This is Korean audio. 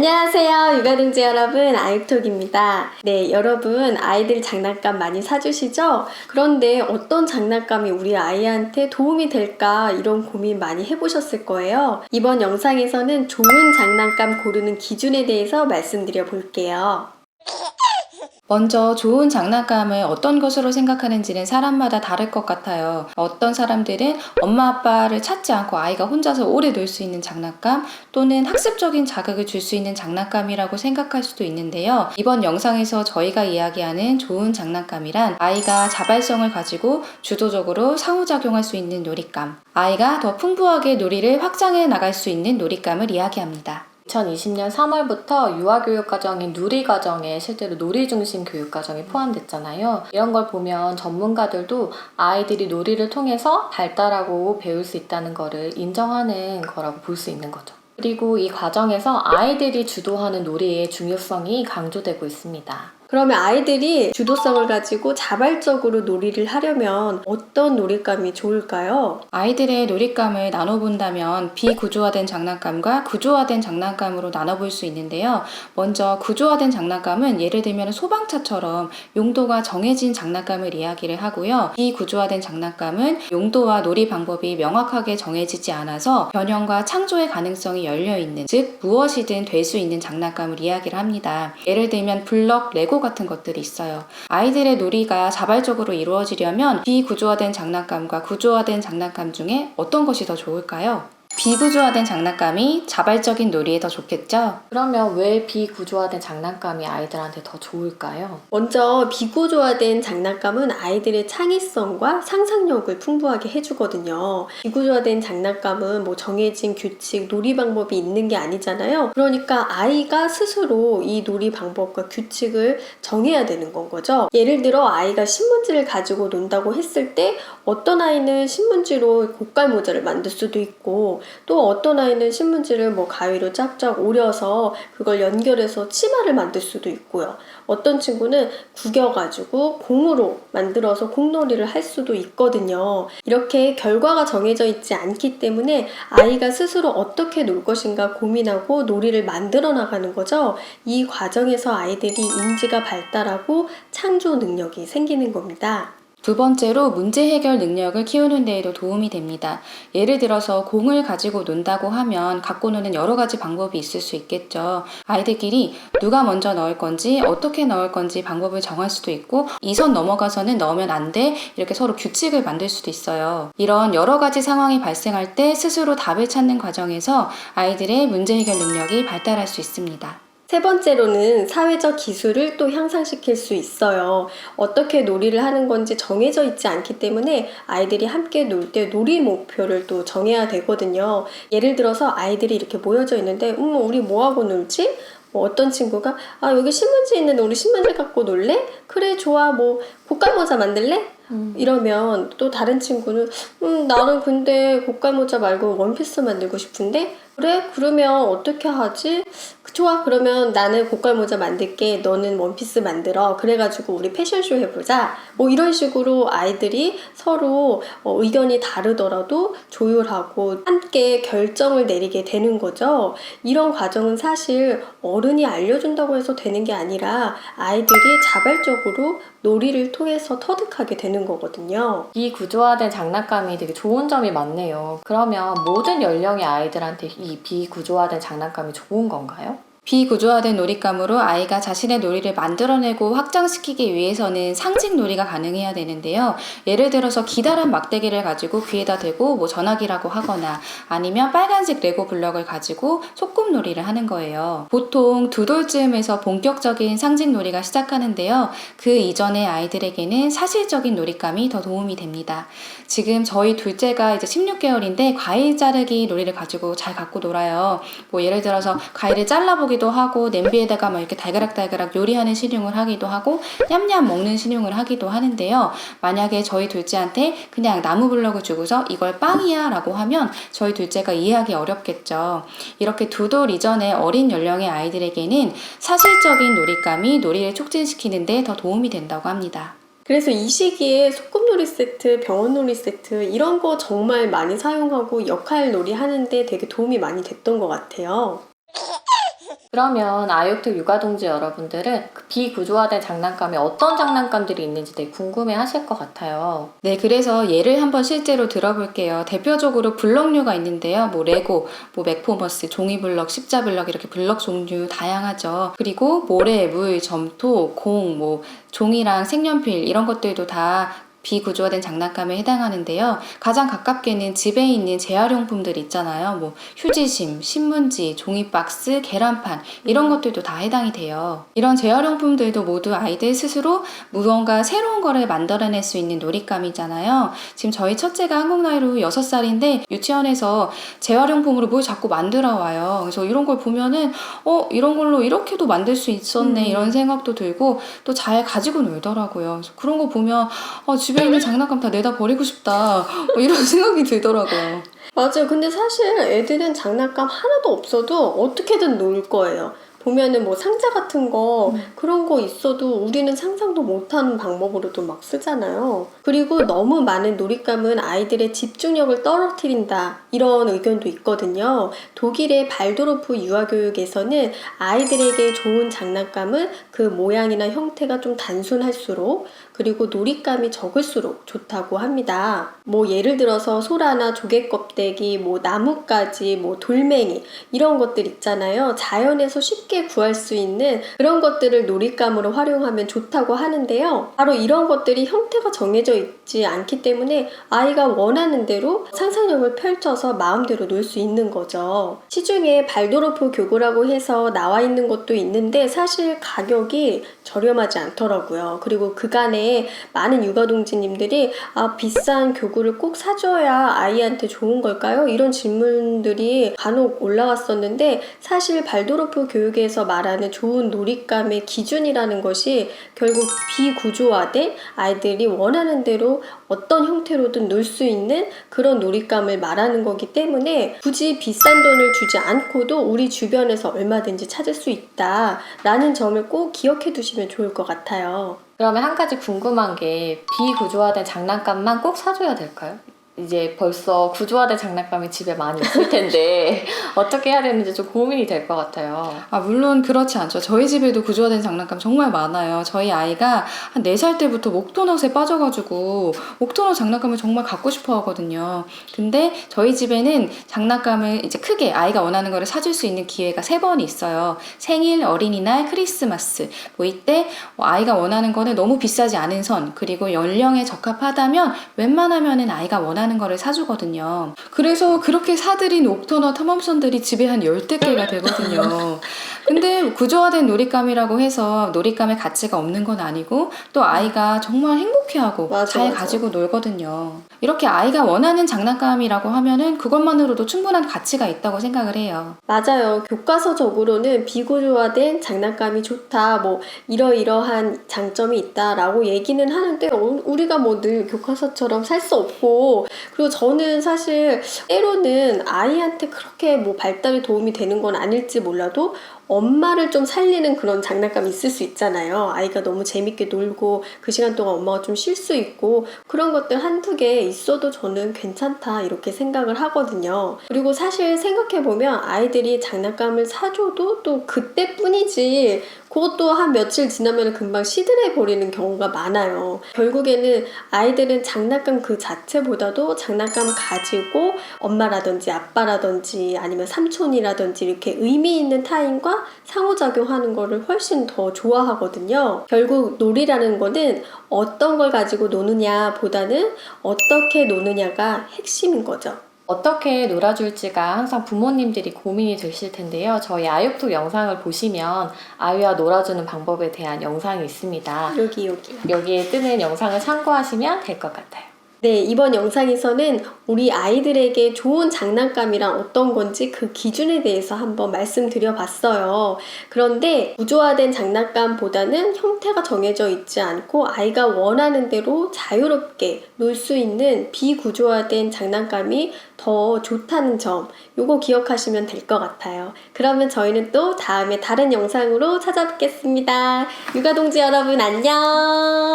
안녕하세요, 육아동지 여러분, 아육톡입니다. 네, 여러분 아이들 장난감 많이 사주시죠? 그런데 어떤 장난감이 우리 아이한테 도움이 될까 이런 고민 많이 해보셨을 거예요. 이번 영상에서는 좋은 장난감 고르는 기준에 대해서 말씀드려 볼게요. 먼저 좋은 장난감을 어떤 것으로 생각하는지는 사람마다 다를 것 같아요. 어떤 사람들은 엄마 아빠를 찾지 않고 아이가 혼자서 오래 놀 수 있는 장난감 또는 학습적인 자극을 줄 수 있는 장난감이라고 생각할 수도 있는데요. 이번 영상에서 저희가 이야기하는 좋은 장난감이란 아이가 자발성을 가지고 주도적으로 상호작용할 수 있는 놀잇감, 아이가 더 풍부하게 놀이를 확장해 나갈 수 있는 놀잇감을 이야기합니다. 2020년 3월부터 유아교육과정인 누리과정에 실제로 놀이중심 교육과정이 포함됐잖아요. 이런 걸 보면 전문가들도 아이들이 놀이를 통해서 발달하고 배울 수 있다는 거를 인정하는 거라고 볼 수 있는 거죠. 그리고 이 과정에서 아이들이 주도하는 놀이의 중요성이 강조되고 있습니다. 그러면 아이들이 주도성을 가지고 자발적으로 놀이를 하려면 어떤 놀잇감이 좋을까요? 아이들의 놀잇감을 나눠본다면 비구조화된 장난감과 구조화된 장난감으로 나눠볼 수 있는데요. 먼저 구조화된 장난감은 예를 들면 소방차처럼 용도가 정해진 장난감을 이야기를 하고요. 비구조화된 장난감은 용도와 놀이 방법이 명확하게 정해지지 않아서 변형과 창조의 가능성이 열려있는, 즉 무엇이든 될 수 있는 장난감을 이야기를 합니다. 예를 들면 블럭, 레고 같은 것들이 있어요. 아이들의 놀이가 자발적으로 이루어지려면 비구조화된 장난감과 구조화된 장난감 중에 어떤 것이 더 좋을까요? 비구조화된 장난감이 자발적인 놀이에 더 좋겠죠? 그러면 왜 비구조화된 장난감이 아이들한테 더 좋을까요? 먼저 비구조화된 장난감은 아이들의 창의성과 상상력을 풍부하게 해주거든요. 비구조화된 장난감은 뭐 정해진 규칙, 놀이 방법이 있는 게 아니잖아요. 그러니까 아이가 스스로 이 놀이 방법과 규칙을 정해야 되는 건 거죠. 예를 들어 아이가 신문지를 가지고 논다고 했을 때 어떤 아이는 신문지로 고깔 모자를 만들 수도 있고 또 어떤 아이는 신문지를 뭐 가위로 쫙쫙 오려서 그걸 연결해서 치마를 만들 수도 있고요. 어떤 친구는 구겨가지고 공으로 만들어서 공놀이를 할 수도 있거든요. 이렇게 결과가 정해져 있지 않기 때문에 아이가 스스로 어떻게 놀 것인가 고민하고 놀이를 만들어 나가는 거죠. 이 과정에서 아이들이 인지가 발달하고 창조 능력이 생기는 겁니다. 두 번째로 문제 해결 능력을 키우는 데에도 도움이 됩니다. 예를 들어서 공을 가지고 논다고 하면 갖고 노는 여러 가지 방법이 있을 수 있겠죠. 아이들끼리 누가 먼저 넣을 건지 어떻게 넣을 건지 방법을 정할 수도 있고 이 선 넘어가서는 넣으면 안 돼 이렇게 서로 규칙을 만들 수도 있어요. 이런 여러 가지 상황이 발생할 때 스스로 답을 찾는 과정에서 아이들의 문제 해결 능력이 발달할 수 있습니다. 세 번째로는 사회적 기술을 또 향상시킬 수 있어요. 어떻게 놀이를 하는 건지 정해져 있지 않기 때문에 아이들이 함께 놀 때 놀이 목표를 또 정해야 되거든요. 예를 들어서 아이들이 이렇게 모여져 있는데 우리 뭐하고 놀지? 어떤 친구가 여기 신문지 있는데 우리 신문지 갖고 놀래? 그래 좋아 뭐 고깔모자 만들래? 이러면 또 다른 친구는 나는 근데 고깔모자 말고 원피스 만들고 싶은데 그래? 그러면 어떻게 하지? 좋아 그러면 나는 고깔모자 만들게 너는 원피스 만들어 그래가지고 우리 패션쇼 해보자 뭐 이런 식으로 아이들이 서로 의견이 다르더라도 조율하고 함께 결정을 내리게 되는 거죠. 이런 과정은 사실 어른이 알려준다고 해서 되는 게 아니라 아이들이 자발적으로 놀이를 통해서 터득하게 되는 거거든요. 비구조화된 장난감이 되게 좋은 점이 많네요. 그러면 모든 연령의 아이들한테 이 비구조화된 장난감이 좋은 건가요? 비구조화된 놀잇감으로 아이가 자신의 놀이를 만들어내고 확장시키기 위해서는 상징 놀이가 가능해야 되는데요. 예를 들어서 기다란 막대기를 가지고 귀에다 대고 뭐 전화기라고 하거나 아니면 빨간색 레고 블럭을 가지고 소꿉놀이를 하는 거예요. 보통 2돌쯤에서 본격적인 상징 놀이가 시작하는데요. 그 이전의 아이들에게는 사실적인 놀잇감이 더 도움이 됩니다. 지금 저희 둘째가 이제 16개월인데 과일 자르기 놀이를 가지고 잘 갖고 놀아요. 뭐 예를 들어서 과일을 잘라보기도 하고 냄비에다가 막 이렇게 달그락달그락 요리하는 실용을 하기도 하고 냠냠 먹는 실용을 하기도 하는데요. 만약에 저희 둘째한테 그냥 나무 블럭을 주고서 이걸 빵이야 라고 하면 저희 둘째가 이해하기 어렵겠죠. 이렇게 2돌 이전의 어린 연령의 아이들에게는 사실적인 놀잇감이 놀이를 촉진시키는 데 더 도움이 된다고 합니다. 그래서 이 시기에 소꿉놀이 세트, 병원놀이 세트 이런 거 정말 많이 사용하고 역할놀이 하는데 되게 도움이 많이 됐던 것 같아요. 그러면 아이옥특 육아동지 여러분들은 그 비구조화된 장난감에 어떤 장난감들이 있는지 되게 궁금해 하실 것 같아요. 네, 그래서 예를 한번 실제로 들어볼게요. 대표적으로 블럭류가 있는데요. 뭐 레고, 뭐 맥포머스, 종이블럭, 십자블럭 이렇게 블럭 종류 다양하죠. 그리고 모래, 물, 점토, 공, 뭐 종이랑 색연필 이런 것들도 다 비구조화된 장난감에 해당하는데요. 가장 가깝게는 집에 있는 재활용품들 있잖아요. 뭐 휴지심, 신문지, 종이박스, 계란판 이런 것들도 다 해당이 돼요. 이런 재활용품들도 모두 아이들 스스로 무언가 새로운 거를 만들어낼 수 있는 놀잇감이잖아요. 지금 저희 첫째가 한국 나이로 6살인데 유치원에서 재활용품으로 뭘 자꾸 만들어 와요. 그래서 이런 걸 보면은 이런 걸로 이렇게도 만들 수 있었네 이런 생각도 들고 또 잘 가지고 놀더라고요. 그래서 그런 거 보면 집에 있는 장난감 다 내다 버리고 싶다 이런 생각이 들더라고요. 맞아요. 근데 사실 애들은 장난감 하나도 없어도 어떻게든 놀 거예요. 보면은 뭐 상자 같은 거 그런 거 있어도 우리는 상상도 못하는 방법으로도 막 쓰잖아요. 그리고 너무 많은 놀잇감은 아이들의 집중력을 떨어뜨린다 이런 의견도 있거든요. 독일의 발도르프 유아교육에서는 아이들에게 좋은 장난감은 그 모양이나 형태가 좀 단순할수록 그리고 놀잇감이 적을수록 좋다고 합니다. 뭐 예를 들어서 소라나 조개 껍데기, 뭐 나뭇가지, 뭐 돌멩이 이런 것들 있잖아요. 자연에서 쉽게 구할 수 있는 그런 것들을 놀잇감으로 활용하면 좋다고 하는데요. 바로 이런 것들이 형태가 정해져 있지 않기 때문에 아이가 원하는 대로 상상력을 펼쳐서 마음대로 놀 수 있는 거죠. 시중에 발도르프 교구라고 해서 나와 있는 것도 있는데 사실 가격이 저렴하지 않더라고요. 그리고 그간에 많은 육아동지님들이 비싼 교구를 꼭 사줘야 아이한테 좋은 걸까요? 이런 질문들이 간혹 올라왔었는데 사실 발도르프 교육에서 말하는 좋은 놀잇감의 기준이라는 것이 결국 비구조화된 아이들이 원하는 대로 어떤 형태로든 놀 수 있는 그런 놀잇감을 말하는 거기 때문에 굳이 비싼 돈을 주지 않고도 우리 주변에서 얼마든지 찾을 수 있다라는 점을 꼭 기억해 두시면 좋을 것 같아요. 그러면 한 가지 궁금한 게 비구조화된 장난감만 꼭 사줘야 될까요? 이제 벌써 구조화된 장난감이 집에 많이 있을 텐데 어떻게 해야 되는지 좀 고민이 될 것 같아요. 물론 그렇지 않죠. 저희 집에도 구조화된 장난감 정말 많아요. 저희 아이가 한 4살 때부터 목도넛에 빠져가지고 목도넛 장난감을 정말 갖고 싶어 하거든요. 근데 저희 집에는 장난감을 이제 크게 아이가 원하는 거를 사줄 수 있는 기회가 3번 있어요. 생일, 어린이날, 크리스마스. 뭐 이때 아이가 원하는 거는 너무 비싸지 않은 선, 그리고 연령에 적합하다면 웬만하면은 아이가 원하는 거를 사주거든요. 그래서 그렇게 사들인 옥터넛 탐험선들이 집에 한 10대 개가 되거든요. 근데 구조화된 놀잇감이라고 해서 놀잇감의 가치가 없는 건 아니고 또 아이가 정말 행복해하고 잘 맞아. 가지고 놀거든요. 이렇게 아이가 원하는 장난감이라고 하면은 그것만으로도 충분한 가치가 있다고 생각을 해요. 맞아요. 교과서적으로는 비구조화된 장난감이 좋다, 뭐 이러이러한 장점이 있다라고 얘기는 하는데 우리가 뭐 늘 교과서처럼 살 수 없고 그리고 저는 사실 때로는 아이한테 그렇게 뭐 발달에 도움이 되는 건 아닐지 몰라도 엄마를 좀 살리는 그런 장난감이 있을 수 있잖아요. 아이가 너무 재밌게 놀고 그 시간 동안 엄마가 좀 쉴 수 있고 그런 것들 한두 개 있어도 저는 괜찮다 이렇게 생각을 하거든요. 그리고 사실 생각해보면 아이들이 장난감을 사줘도 또 그때뿐이지 그것도 한 며칠 지나면 금방 시들해 버리는 경우가 많아요. 결국에는 아이들은 장난감 그 자체보다도 장난감 가지고 엄마라든지 아빠라든지 아니면 삼촌이라든지 이렇게 의미 있는 타인과 상호작용하는 거를 훨씬 더 좋아하거든요. 결국 놀이라는 거는 어떤 걸 가지고 노느냐 보다는 어떻게 노느냐가 핵심인 거죠. 어떻게 놀아줄지가 항상 부모님들이 고민이 되실 텐데요. 저희 아육톡 영상을 보시면 아이와 놀아주는 방법에 대한 영상이 있습니다. 여기에 뜨는 영상을 참고하시면 될 것 같아요. 네, 이번 영상에서는 우리 아이들에게 좋은 장난감이란 어떤 건지 그 기준에 대해서 한번 말씀드려 봤어요. 그런데 구조화된 장난감보다는 형태가 정해져 있지 않고 아이가 원하는 대로 자유롭게 놀 수 있는 비구조화된 장난감이 더 좋다는 점, 요거 기억하시면 될 것 같아요. 그러면 저희는 또 다음에 다른 영상으로 찾아뵙겠습니다. 육아동지 여러분 안녕!